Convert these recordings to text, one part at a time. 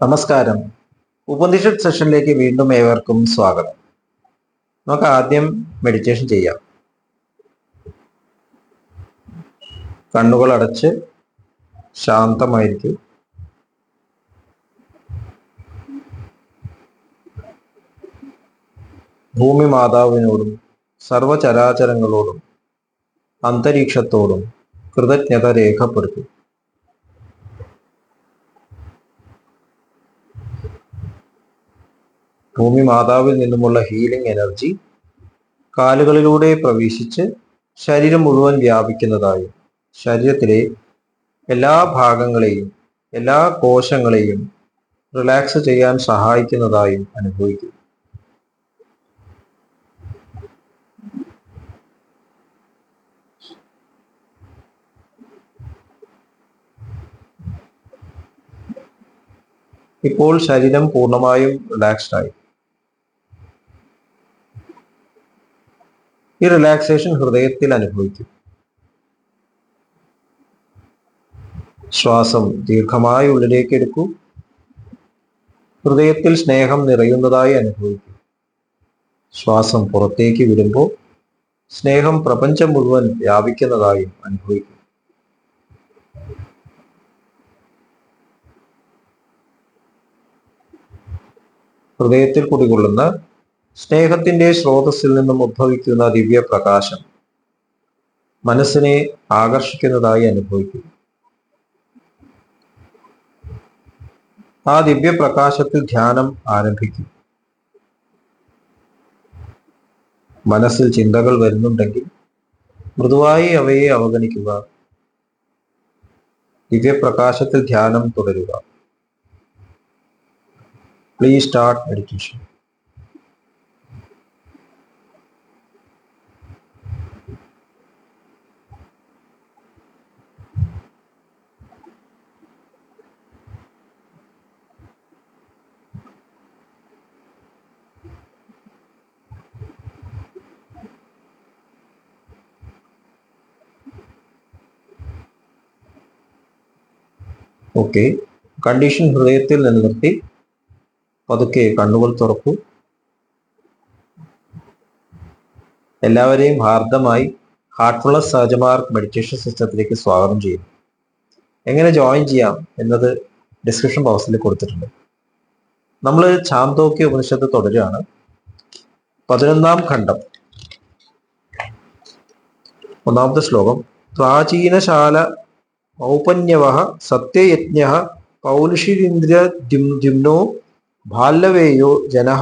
നമസ്കാരം. ഉപനിഷത്ത് സെഷനിലേക്ക് വീണ്ടും ഏവർക്കും സ്വാഗതം. നമുക്ക് ആദ്യം മെഡിറ്റേഷൻ ചെയ്യാം. കണ്ണുകൾ അടച്ച് ശാന്തമായിരിക്കും. ഭൂമി മാതാവിനോടും സർവചരാചരങ്ങളോടും അന്തരീക്ഷത്തോടും കൃതജ്ഞത രേഖപ്പെടുത്തും. ഭൂമി മാതാവിൽ നിന്നുമുള്ള ഹീലിംഗ് എനർജി കാലുകളിലൂടെ പ്രവേശിച്ച് ശരീരം മുഴുവൻ വ്യാപിക്കുന്നതായും ശരീരത്തിലെ എല്ലാ ഭാഗങ്ങളെയും എല്ലാ കോശങ്ങളെയും റിലാക്സ് ചെയ്യാൻ സഹായിക്കുന്നതായും അനുഭവിക്കും. ഇപ്പോൾ ശരീരം പൂർണ്ണമായും റിലാക്സ്ഡ് ആയി. ഈ റിലാക്സേഷൻ ഹൃദയത്തിൽ അനുഭവിക്കും. ശ്വാസം ദീർഘമായി ഉള്ളിലേക്ക് എടുക്കൂ. ഹൃദയത്തിൽ സ്നേഹം നിറയുന്നതായി അനുഭവിക്കും. ശ്വാസം പുറത്തേക്ക് വിടുമ്പോൾ സ്നേഹം പ്രപഞ്ചം മുഴുവൻ വ്യാപിക്കുന്നതായും അനുഭവിക്കും. ഹൃദയത്തിൽ കുടികൊള്ളുന്ന സ്നേഹത്തിന്റെ സ്രോതസ്സിൽ നിന്നും ഉദ്ഭവിക്കുന്ന ദിവ്യപ്രകാശം മനസ്സിനെ ആകർഷിക്കുന്നതായി അനുഭവിക്കും. ആ ദിവ്യപ്രകാശത്തിൽ ധ്യാനം ആരംഭിക്കും. മനസ്സിൽ ചിന്തകൾ വരുന്നുണ്ടെങ്കിൽ മൃദുവായി അവയെ അവഗണിക്കുക. ദിവ്യപ്രകാശത്തിൽ ധ്യാനം തുടരുക. Please start meditation. Okay, condition ഹൃദയത്തിൽ നിലനിർത്തി പതുക്കെ കണ്ണുകൾ തുറക്കൂ. എല്ലാവരെയും ഹാർദമായി ഹാർട്ട്ഫുൾനെസ് സഹജമാർഗ് മെഡിറ്റേഷൻ സിസ്റ്റത്തിലേക്ക് സ്വാഗതം ചെയ്യുന്നു. എങ്ങനെ ജോയിൻ ചെയ്യാം എന്നത് ഡിസ്ക്രിപ്ഷൻ ബോക്സിൽ കൊടുത്തിട്ടുണ്ട്. നമ്മൾ ഛാന്തോക്യ ഉപനിഷത്ത് തുടരുകയാണ്. 11ാം ഖണ്ഡം, 1ാമത്തെ ശ്ലോകം. പ്രാചീനശാല ഔപന്യവഃ സത്യയജ്ഞഃ പൗലുഷിരിന്ദ്രദ്യുമ്നോ ബാല്ലവേയോ ജനഃ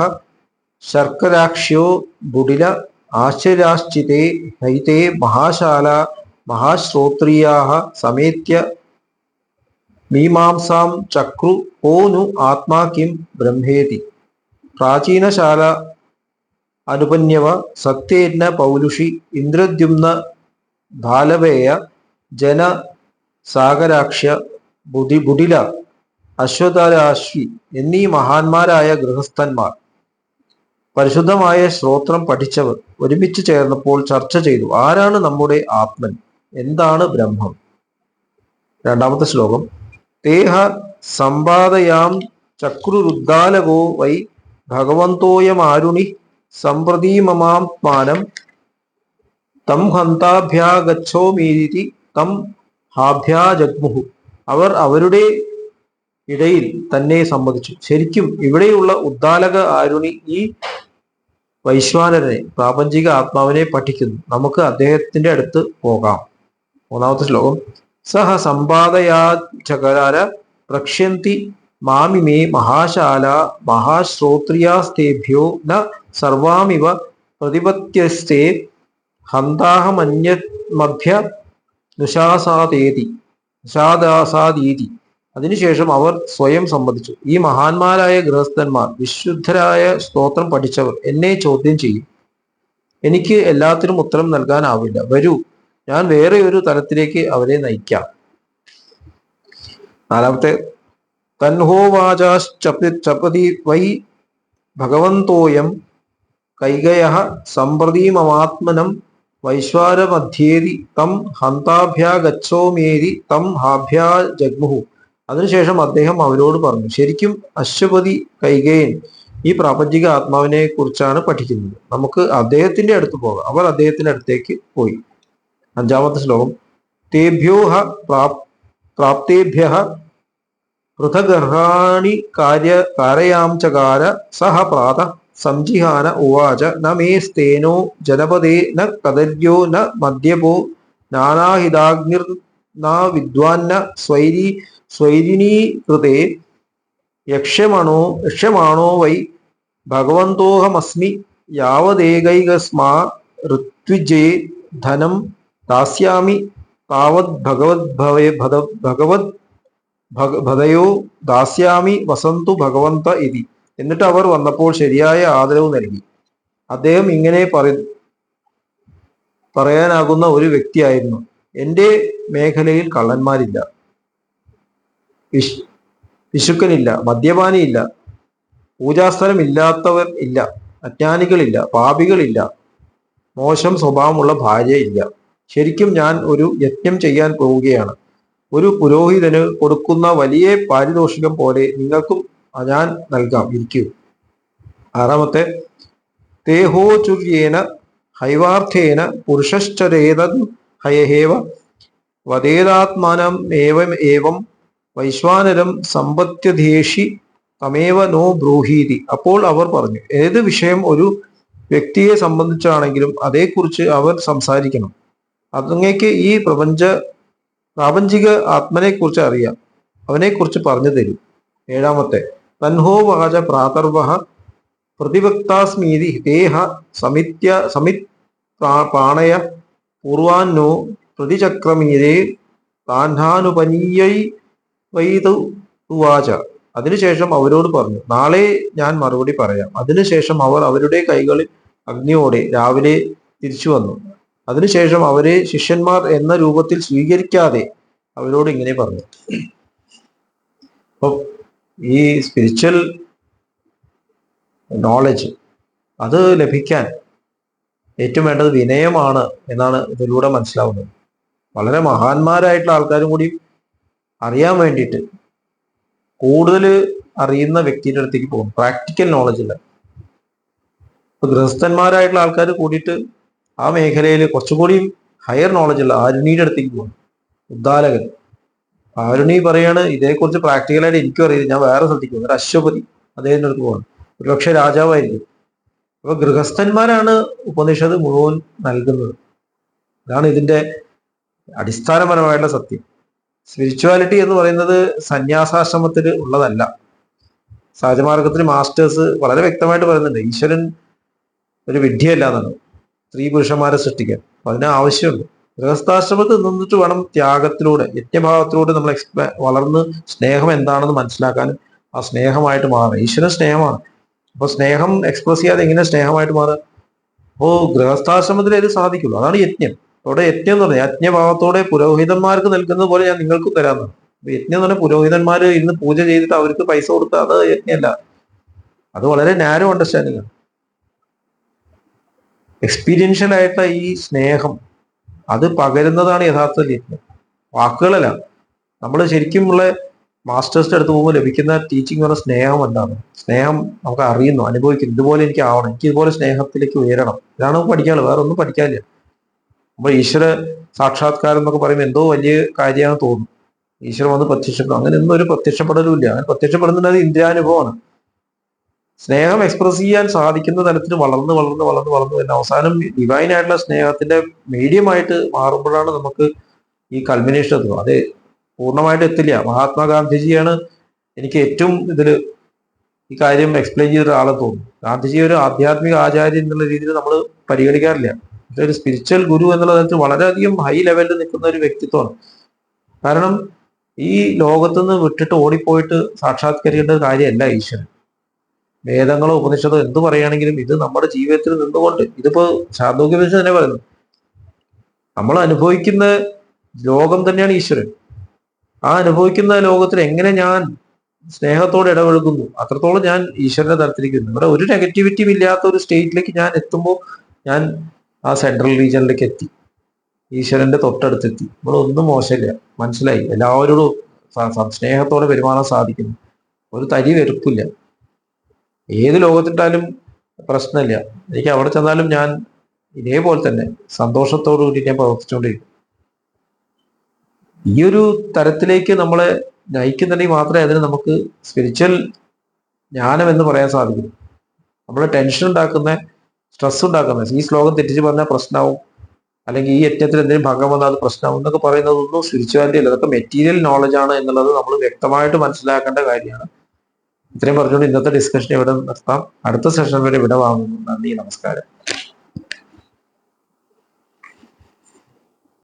ശർക്കരാക്ഷ്യോ ബുഡില ആശ്ചര്യാശ്ചിതേ ഹൈതേ മഹാശാല മഹാശ്രോത്രിയാഃ സമേത്യ മീമാംസാം ചക്രു കോ नु ആത്മാ കിം ബ്രഹ്മേതി. പ്രാചീനശാല അനുപന്യവ സത്യയജ്ഞ പൗലുഷി ഇന്ദ്രദ്യുമ്ന ബാലവേയ ജന സാഗരാക്ഷ്യ ബുഡില അശ്വതരാശ്വി എന്നീ മഹാന്മാരായ ഗൃഹസ്ഥന്മാർ പരിശുദ്ധമായ ശ്രോത്രം പഠിച്ചവർ ഒരുമിച്ച് ചേർന്നപ്പോൾ ചർച്ച ചെയ്തു, ആരാണ് നമ്മുടെ ആത്മൻ, എന്താണ് ബ്രഹ്മം. 2ാമത്തെ ശ്ലോകം. തേഹ സമ്പാദയാം ചക്രുരുദ്ദാലകോ വൈ ഭഗവന്തോയമാരുണി സമ്പ്രതീമമാത്മാനം തം ഹന്താഭ്യാഗച്ഛോമീതി തം ഹാഭ്യാജഗ്മുഹു. അവർ അവരുടെ ഇടയിൽ തന്നെ സമ്മതിച്ചു, ശരിക്കും ഇവിടെയുള്ള ഉദ്ദാലക ആരുണി ഈ വൈശ്വാനരനെ, പ്രാപഞ്ചിക ആത്മാവിനെ പഠിക്കുന്നു, നമുക്ക് അദ്ദേഹത്തിന്റെ അടുത്ത് പോകാം. 3ാമത്തെ ശ്ലോകം. സഹ സമ്പാദയാചകാര പ്രക്ഷ്യന്തി മാമിമേ മഹാശാല മഹാശ്രോത്രിയാസ്തേഭ്യോ ന സർവാമിവ പ്രതിപത്യസ്തേ ഹന്താഹമന്യമഭ്യ നിഷാദാസാദീതി. അതിനുശേഷം അവർ സ്വയം സമ്മതിച്ചു, ഈ മഹാന്മാരായ ഗൃഹസ്ഥന്മാർ, വിശുദ്ധരായ സ്തോത്രം പഠിച്ചവർ എന്നെ ചോദ്യം ചെയ്യും, എനിക്ക് എല്ലാത്തിനും ഉത്തരം നൽകാനാവില്ല. വരൂ, ഞാൻ വേറെ ഒരു തലത്തിലേക്ക് അവരെ നയിക്കാം. 4ാമത്തെ. തൻഹോവാചപതി വൈ ഭഗവന്തോയം കൈകയഃ സമ്പ്രതീമമാത്മനം വൈശ്വാരമധ്യേതി തം ഹന്താഭ്യാഗച്ഛോമേതി തം ഹാഭ്യാജഗ്മുഹു. അതിനുശേഷം അദ്ദേഹം അവരോട് പറഞ്ഞു, ശരിക്കും അശ്വപതി കൈകേയൻ ഈ പ്രാപഞ്ചിക ആത്മാവിനെ കുറിച്ചാണ് പഠിക്കുന്നത്. നമുക്ക് അദ്ദേഹത്തിന്റെ അടുത്ത് പോകാം. അവർ അദ്ദേഹത്തിന്റെ അടുത്തേക്ക് പോയി. 5-ാമത്തെ ശ്ലോകം. തേഭ്യോഹ പ്രാപ്തേഭ്യ പൃഥഗർഹാണി കാരയാംചകാര സഹ പ്രാത സംജിഹാന ഉവാച ന മേസ്തേനോ ജനപദേ ന കദര്യോ ന മദ്യപോ നാനാഹിതാഗ്നിർ ന വിദ്വാന്ന സ്വൈരിണീകൃതേ യക്ഷ്യമാണോ വൈ ഭഗവന്തോഹമസ്മി യാവദേകൈകസ്മാ ഋത്വിജേ ധനം ദാസ്യാമി താവത് ഭഗവദ്ഭദയോ ദാസ്യാമി വസന്തു ഭഗവന്ത ഇതി. എന്നിട്ട് അവർ വന്നപ്പോൾ ശരിയായ ആദരവ് നൽകി. അദ്ദേഹം ഇങ്ങനെ പറയാനാകുന്ന ഒരു വ്യക്തിയായിരുന്നു, എന്റെ മേഖലയിൽ കള്ളന്മാരില്ല, പിശുക്കനില്ല, മദ്യപാനിയില്ല, പൂജാസ്ഥലം ഇല്ലാത്തവർ ഇല്ല, അജ്ഞാനികളില്ല, പാപികളില്ല, മോശം സ്വഭാവമുള്ള ഭാര്യ ഇല്ല. ശരിക്കും ഞാൻ ഒരു യജ്ഞം ചെയ്യാൻ പോവുകയാണ്. ഒരു പുരോഹിതന് കൊടുക്കുന്ന വലിയ പാരിതോഷികം പോലെ നിങ്ങൾക്കും ഞാൻ നൽകാം, ഇരിക്കൂ. 6-ാമത്തെ. തേഹോചുര്യേന ഹൈവാർത്ഥേന പുരുഷശ്ചരേത ഹയഹേവ വദേതാത്മാനം ഏവം വൈശ്വാനരം സമ്പത്യധേഷി തമേവ നോ ബ്രൂഹീതി. അപ്പോൾ അവർ പറഞ്ഞു, ഏത് വിഷയം ഒരു വ്യക്തിയെ സംബന്ധിച്ചാണെങ്കിലും അതേക്കുറിച്ച് അവർ സംസാരിക്കണം. അങ്ങേക്ക് ഈ പ്രാപഞ്ചിക ആത്മനെ കുറിച്ച് അറിയാം, അവനെക്കുറിച്ച് പറഞ്ഞു തരും. 7-ാമത്തെ. തൻഹോ വാച പ്രാതർവഹ പ്രതിവക്താസ്മീതി ദേഹ സമിത് പാണയ പൂർവാന്നോ പ്രതിചക്രമീരേ താൻഹാനുപനീയൈ വൈതുവാച. അതിനുശേഷം അവരോട് പറഞ്ഞു, നാളെ ഞാൻ മറുപടി പറയാം. അതിനുശേഷം അവർ അവരുടെ കൈകളിൽ അഗ്നിയോടെ രാവിലെ തിരിച്ചു വന്നു. അതിനുശേഷം അവരെ ശിഷ്യന്മാർ എന്ന രൂപത്തിൽ സ്വീകരിക്കാതെ അവരോട് ഇങ്ങനെ പറഞ്ഞു. അപ്പൊ ഈ സ്പിരിച്വൽ നോളജ് അത് ലഭിക്കാൻ ഏറ്റവും വേണ്ടത് വിനയമാണ് എന്നാണ് ഇതിലൂടെ മനസ്സിലാവുന്നത്. വളരെ മഹാന്മാരായിട്ടുള്ള ആൾക്കാരും കൂടി അറിയാൻ വേണ്ടിയിട്ട് കൂടുതൽ അറിയുന്ന വ്യക്തിയുടെ അടുത്തേക്ക് പോകും. പ്രാക്ടിക്കൽ നോളജ് ഇല്ല. ഇപ്പൊ ഗൃഹസ്ഥന്മാരായിട്ടുള്ള ആൾക്കാർ കൂടിയിട്ട് ആ മേഖലയിൽ കുറച്ചുകൂടി ഹയർ നോളജ് ഉള്ള ആരുണിയുടെ അടുത്തേക്ക് പോകും. ഉദ്ദാലകൻ ആരുണി പറയാണ്, ഇതേക്കുറിച്ച് പ്രാക്ടിക്കലായിട്ട് എനിക്കും അറിയില്ല, ഞാൻ വേറെ സ്ഥലത്തേക്ക് പോകും. ഒരു അശ്വപതി അദ്ദേഹത്തിന്റെ അടുത്ത് പോകണം, ഒരുപക്ഷെ രാജാവായിരിക്കും. അപ്പൊ ഗൃഹസ്ഥന്മാരാണ് ഉപനിഷത്ത് മുഴുവൻ നൽകുന്നത്. അതാണ് ഇതിന്റെ അടിസ്ഥാനപരമായിട്ടുള്ള സത്യം. സ്പിരിച്വാലിറ്റി എന്ന് പറയുന്നത് സന്യാസാശ്രമത്തിൽ ഉള്ളതല്ല. സഹജമാർഗത്തിൽ മാസ്റ്റേഴ്സ് വളരെ വ്യക്തമായിട്ട് പറയുന്നുണ്ട്, ഈശ്വരൻ ഒരു വിഡ്ഢിയല്ല എന്നാണ്, സ്ത്രീ പുരുഷന്മാരെ സൃഷ്ടിക്കാൻ. അപ്പൊ അതിന് ആവശ്യമുണ്ട്. ഗൃഹസ്ഥാശ്രമത്തിൽ നിന്നിട്ട് വേണം ത്യാഗത്തിലൂടെ, യജ്ഞഭാവത്തിലൂടെ നമ്മൾ വളർന്ന് സ്നേഹം എന്താണെന്ന് മനസ്സിലാക്കാനും ആ സ്നേഹമായിട്ട് മാറുക. ഈശ്വരൻ സ്നേഹമാണ്. അപ്പൊ സ്നേഹം എക്സ്പ്രസ് ചെയ്യാതെ എങ്ങനെ സ്നേഹമായിട്ട് മാറുക? അപ്പോൾ ഗൃഹസ്ഥാശ്രമത്തിൽ ഇത് സാധിക്കുള്ളൂ. അതാണ് യജ്ഞം. അവിടെ യജ്ഞം എന്ന് പറഞ്ഞാൽ യജ്ഞഭാവത്തോടെ പുരോഹിതന്മാർക്ക് നൽകുന്നത് പോലെ ഞാൻ നിങ്ങൾക്കും തരാമെന്നാണ്. അപ്പൊ യജ്ഞം എന്ന് പറഞ്ഞാൽ പുരോഹിതന്മാര് ഇന്ന് പൂജ ചെയ്തിട്ട് അവർക്ക് പൈസ കൊടുത്താൽ അത് യജ്ഞമല്ല. അത് വളരെ നാരോ അണ്ടർസ്റ്റാൻഡിംഗ് ആണ്. എക്സ്പീരിയൻഷ്യൽ ആയിട്ടുള്ള ഈ സ്നേഹം അത് പകരുന്നതാണ് യഥാർത്ഥ യജ്ഞം, വാക്കുകളല്ല. നമ്മൾ ശരിക്കുമുള്ള മാസ്റ്റേഴ്സിന്റെ അടുത്ത് പോകുമ്പോൾ ലഭിക്കുന്ന ടീച്ചിങ് പറഞ്ഞ സ്നേഹം എന്താണ്? സ്നേഹം നമുക്ക് അറിയുന്നു, അനുഭവിക്കുന്നു. ഇതുപോലെ എനിക്ക് ആവണം, എനിക്ക് ഇതുപോലെ സ്നേഹത്തിലേക്ക് ഉയരണം. ഇതാണ് പഠിക്കാനുള്ളത്, വേറെ ഒന്നും പഠിക്കാനില്ല. അപ്പൊ ഈശ്വര സാക്ഷാത്കാരം എന്നൊക്കെ പറയുമ്പോൾ എന്തോ വലിയ കാര്യമാണെന്ന് തോന്നും. ഈശ്വരൻ വന്ന് പ്രത്യക്ഷപ്പെടും, അങ്ങനെ ഒന്നും ഒരു പ്രത്യക്ഷപ്പെടലും ഇല്ല. അങ്ങനെ പ്രത്യക്ഷപ്പെടുന്നത് ഇന്ദ്രിയാനുഭവമാണ്. സ്നേഹം എക്സ്പ്രസ് ചെയ്യാൻ സാധിക്കുന്ന തലത്തിൽ വളർന്ന് വളർന്ന് വളർന്ന് വളർന്ന് വരുന്ന അവസാനം ഡിവൈൻ ആയിട്ടുള്ള സ്നേഹത്തിന്റെ മീഡിയമായിട്ട് മാറുമ്പോഴാണ് നമുക്ക് ഈ കൾമിനേഷൻ എത്തുന്നത്. അത് പൂർണ്ണമായിട്ട് എത്തില്ല. മഹാത്മാഗാന്ധിജിയാണ് എനിക്ക് ഏറ്റവും ഇതിൽ ഈ കാര്യം എക്സ്പ്ലെയിൻ ചെയ്ത ഒരാളെ തോന്നുന്നു. ഗാന്ധിജി ഒരു ആധ്യാത്മിക ആചാര്യൻ എന്നുള്ള രീതിയിൽ നമ്മൾ പരിഗണിക്കാറില്ല. ഒരു സ്പിരിച്വൽ ഗുരു എന്നുള്ള തരത്തിൽ വളരെയധികം ഹൈ ലെവലിൽ നിൽക്കുന്ന ഒരു വ്യക്തിത്വമാണ്. കാരണം ഈ ലോകത്തുനിന്ന് വിട്ടിട്ട് ഓടിപ്പോയിട്ട് സാക്ഷാത്കരിക്കേണ്ട കാര്യമല്ല ഈശ്വരൻ. വേദങ്ങളോ ഉപനിഷത്തോ എന്ത് പറയുകയാണെങ്കിലും ഇത് നമ്മുടെ ജീവിതത്തിൽ നിന്നുകൊണ്ട്, ഇതിപ്പോ ശാന്തോക്യോപനിഷത്ത് തന്നെ പറയുന്നു, നമ്മൾ അനുഭവിക്കുന്ന ലോകം തന്നെയാണ് ഈശ്വരൻ. ആ അനുഭവിക്കുന്ന ലോകത്തിൽ എങ്ങനെ ഞാൻ സ്നേഹത്തോടെ ഇടപഴകുന്നു, അത്രത്തോളം ഞാൻ ഈശ്വരന്റെ തലത്തിലേക്ക് വരുന്നു. ഇവിടെ ഒരു നെഗറ്റിവിറ്റിയും ഇല്ലാത്ത ഒരു സ്റ്റേറ്റിലേക്ക് ഞാൻ എത്തുമ്പോൾ ഞാൻ ആ സെൻട്രൽ റീജിയനിലേക്ക് എത്തി, ഈശ്വരന്റെ തൊട്ടടുത്തെത്തി. ഇവിടെ ഒന്നും മോശമില്ല, മനസ്സിലായി. എല്ലാവരോടും സ്നേഹത്തോടെ പെരുമാറാൻ സാധിക്കുന്നു. ഒരു തരി വെറുപ്പില്ല. ഏത് ലോകത്തിട്ടാലും പ്രശ്നമില്ല. എനിക്ക് അവിടെ ചെന്നാലും ഞാൻ ഇതേപോലെ തന്നെ സന്തോഷത്തോടു കൂടി ഞാൻ പ്രവർത്തിച്ചുകൊണ്ടിരിക്കും. ഈ ഒരു തരത്തിലേക്ക് നമ്മളെ നയിക്കുന്നുണ്ടെങ്കിൽ മാത്രമേ അതിന് നമുക്ക് സ്പിരിച്വൽ ജ്ഞാനം എന്ന് പറയാൻ സാധിക്കും. നമ്മളെ ടെൻഷൻ ഉണ്ടാക്കുന്ന, സ്ട്രെസ് ഉണ്ടാക്കുന്ന, ഈ ശ്ലോകം തെറ്റിച്ച് പറഞ്ഞാൽ പ്രശ്നമാവും, അല്ലെങ്കിൽ ഈ യജ്ഞത്തിൽ എന്തെങ്കിലും ഭംഗം വന്നാൽ അത് പ്രശ്നമാവും എന്നൊക്കെ പറയുന്നതൊന്നും സ്പിരിച്വാലിറ്റി അല്ല. അതൊക്കെ മെറ്റീരിയൽ നോളജ് ആണ് എന്നുള്ളത് നമ്മൾ വ്യക്തമായിട്ട് മനസ്സിലാക്കേണ്ട കാര്യമാണ്. ഇത്രയും പറഞ്ഞുകൊണ്ട് ഇന്നത്തെ ഡിസ്കഷൻ ഇവിടെ നിർത്താം. അടുത്ത സെഷൻ വരെ ഇവിടെ വാങ്ങുന്നു. നന്ദി, നമസ്കാരം.